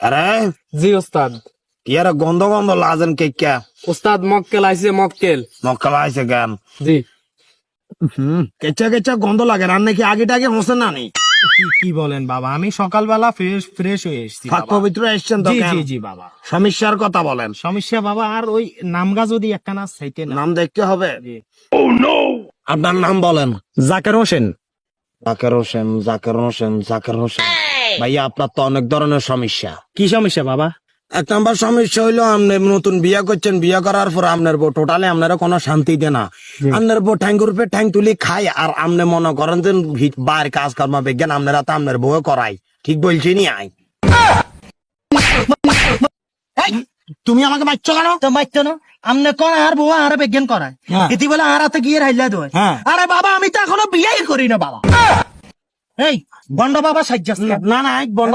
আরে জি ওস্তাদ। ইয়ারা গন্ধ গন্ধ লাজেন কে কে ওস্তাদ মক্কেল আইছে মক্কেল। মক্কাল আইছে কেন? জি কেচা কেচা গন্ধ লাগে, রান নাকি আগে টাগে হোসেন না নেই? কি বলেন বাবা, আমি সকালবেলা ফ্রেশ হয়ে এসেছি ফাঁক বাবা। পবিত্র এসছেন তো জি কেন? জি জি বাবা। সমস্যার কথা বলেন, সমস্যা বাবা, আর ওই নামগা যদি একটা না চাইতে না। নাম দেখতে হবে। জি। আপনার নাম বলেন। জাকের হোসেন। জাকের হোসেন, জাকের হোসেন, জাকের হোসেন। ভাইয়া আপনার তো অনেক ধরনের সমস্যা। কি সমস্যা বাবা? এক নাম্বার সমস্যা হইলো আপনি নতুন বিয়া করছেন, বিয়া করার পর আপনার বউ টোটালি আপনারা কোনো শান্তি দেয় না। আপনার বউ ঠ্যাং রূপে ঠ্যাং তুলি খায়, আর আপনি মনে করেন যে বার কাজ কর্ম বিজ্ঞান আপনারা তো আপনার বউ করাই। ঠিক বলছি নি? আই তুমি আমাকে বাচ্চা কেন? তো মাইতো না আমনে কোন আর বউ আর বিজ্ঞান করায় হ্যাঁ। ইতি বলে আর হাতে গিয়ে রাইলা দয়। হ্যাঁ। আরে বাবা আমি তো এখনো বিয়াই করি না বাবা। এই বন্ড বাবা সাজ্জাস না না, বন্ধ